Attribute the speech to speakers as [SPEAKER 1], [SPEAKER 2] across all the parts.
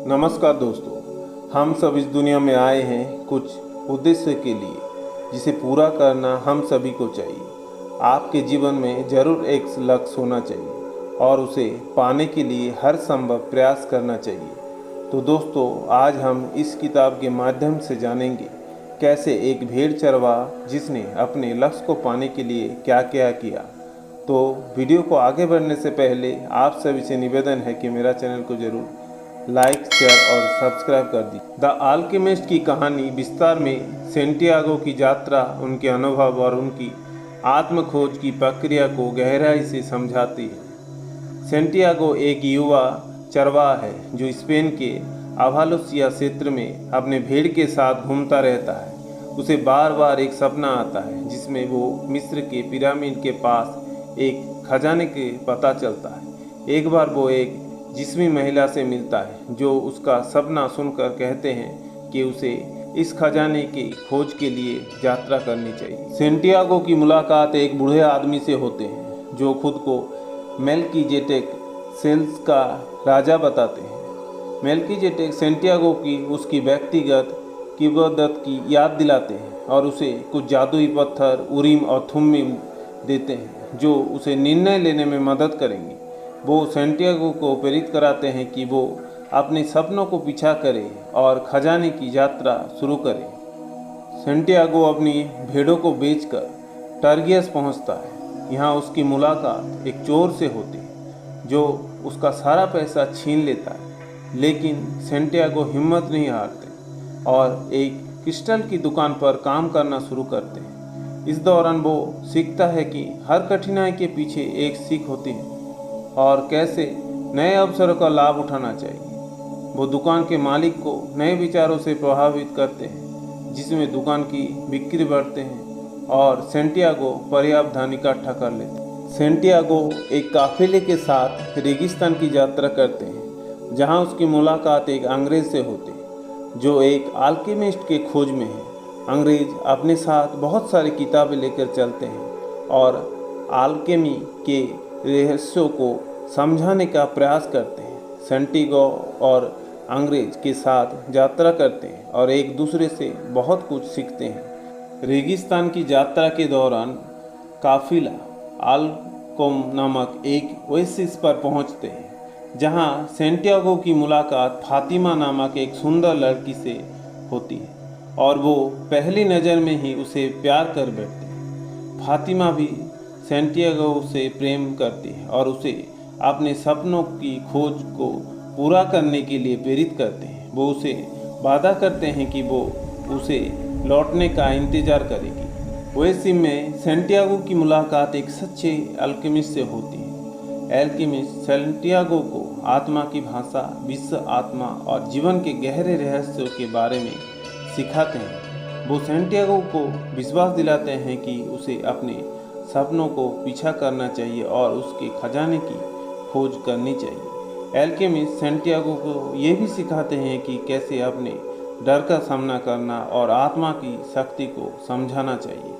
[SPEAKER 1] नमस्कार दोस्तों, हम सब इस दुनिया में आए हैं कुछ उद्देश्य के लिए, जिसे पूरा करना हम सभी को चाहिए। आपके जीवन में ज़रूर एक लक्ष्य होना चाहिए और उसे पाने के लिए हर संभव प्रयास करना चाहिए। तो दोस्तों, आज हम इस किताब के माध्यम से जानेंगे कैसे एक भेड़ चरवाहा जिसने अपने लक्ष्य को पाने के लिए क्या क्या किया। तो वीडियो को आगे बढ़ने से पहले आप सभी से निवेदन है कि मेरा चैनल को ज़रूर लाइक, शेयर और सब्सक्राइब कर दी। द अल्केमिस्ट की कहानी विस्तार में सैंटियागो की यात्रा, उनके अनुभव और उनकी आत्मखोज की प्रक्रिया को गहराई से समझाती है। सैंटियागो एक युवा चरवाहा है जो स्पेन के अभालोसिया क्षेत्र में अपने भेड़ के साथ घूमता रहता है। उसे बार बार एक सपना आता है जिसमें वो मिस्र के पिरामिड के पास एक खजाने के पता चलता है। एक बार वो एक जिस्मी महिला से मिलता है जो उसका सपना सुनकर कहते हैं कि उसे इस खजाने की खोज के लिए यात्रा करनी चाहिए। सैंटियागो की मुलाकात एक बूढ़े आदमी से होते हैं जो खुद को मेल्कीजेडेक सेल्स का राजा बताते हैं। मेल्कीजेडेक सैंटियागो की उसकी व्यक्तिगत किबदत की याद दिलाते हैं और उसे कुछ जादुई पत्थर, उरीम और थुम्मीम देते हैं जो उसे निर्णय लेने में मदद करेंगे। वो सैंटियागो को प्रेरित कराते हैं कि वो अपने सपनों को पीछा करे और खजाने की यात्रा शुरू करे। सैंटियागो अपनी भेड़ों को बेचकर टर्गियस पहुंचता है। यहाँ उसकी मुलाकात एक चोर से होती है जो उसका सारा पैसा छीन लेता है, लेकिन सैंटियागो हिम्मत नहीं हारते और एक क्रिस्टल की दुकान पर काम करना शुरू करते हैं। इस दौरान वो सीखता है कि हर कठिनाई के पीछे एक सीख होती है और कैसे नए अवसरों का लाभ उठाना चाहिए। वो दुकान के मालिक को नए विचारों से प्रभावित करते हैं जिसमें दुकान की बिक्री बढ़ते हैं और सैंटियागो पर्याप्त धन इकट्ठा कर लेते हैं। सैंटियागो एक काफिले के साथ रेगिस्तान की यात्रा करते हैं जहां उसकी मुलाकात एक अंग्रेज से होती है जो एक अल्केमिस्ट के खोज में है। अंग्रेज अपने साथ बहुत सारी किताबें लेकर चलते हैं और अल्केमी के रहस्यों को समझाने का प्रयास करते हैं। सैंटियागो और अंग्रेज के साथ यात्रा करते हैं और एक दूसरे से बहुत कुछ सीखते हैं। रेगिस्तान की यात्रा के दौरान काफिला अल्कोम नामक एक ओएसिस पर पहुंचते हैं जहां सैंटियागो की मुलाकात फातिमा नामक एक सुंदर लड़की से होती है और वो पहली नज़र में ही उसे प्यार कर बैठते हैं। फातिमा भी सैंटियागो से प्रेम करती है और उसे अपने सपनों की खोज को पूरा करने के लिए प्रेरित करते हैं। वो उसे वादा करते हैं कि वो उसे लौटने का इंतज़ार करेगी। ओएसिस में सैंटियागो की मुलाकात एक सच्चे अल्केमिस्ट से होती है। अल्केमिस्ट सैंटियागो को आत्मा की भाषा, विश्व आत्मा और जीवन के गहरे रहस्यों के बारे में सिखाते हैं। वो सैंटियागो को विश्वास दिलाते हैं कि उसे अपने सपनों को पीछा करना चाहिए और उसके खजाने की खोज करनी चाहिए। अल्केमिस्ट सैंटियागो को ये भी सिखाते हैं कि कैसे अपने डर का सामना करना और आत्मा की शक्ति को समझाना चाहिए।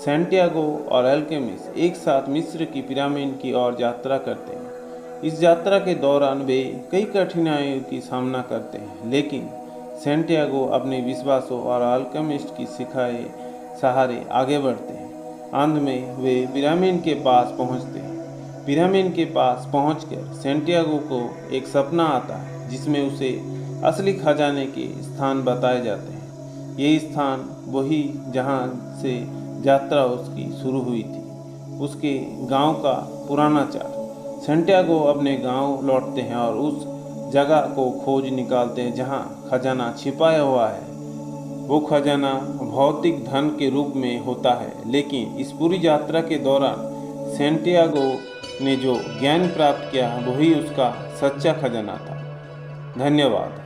[SPEAKER 1] सैंटियागो और अल्केमिस्ट एक साथ मिस्र की पिरामिड की ओर यात्रा करते हैं। इस यात्रा के दौरान वे कई कठिनाइयों की सामना करते हैं, लेकिन सैंटियागो अपने विश्वासों और अल्केमिस्ट की सिखाए सहारे आगे बढ़ते हैं। अंत में वे पिरामिड के पास पहुंचते हैं। पिरामिड के पास पहुंचकर सैंटियागो को एक सपना आता है जिसमें उसे असली खजाने के स्थान बताए जाते हैं। ये स्थान वही जहां से यात्रा उसकी शुरू हुई थी, उसके गांव का पुराना चार। सैंटियागो अपने गांव लौटते हैं और उस जगह को खोज निकालते हैं जहां खजाना छिपाया हुआ है। वो खजाना भौतिक धन के रूप में होता है, लेकिन इस पूरी यात्रा के दौरान सैंटियागो ने जो ज्ञान प्राप्त किया वही उसका सच्चा खजाना था। धन्यवाद।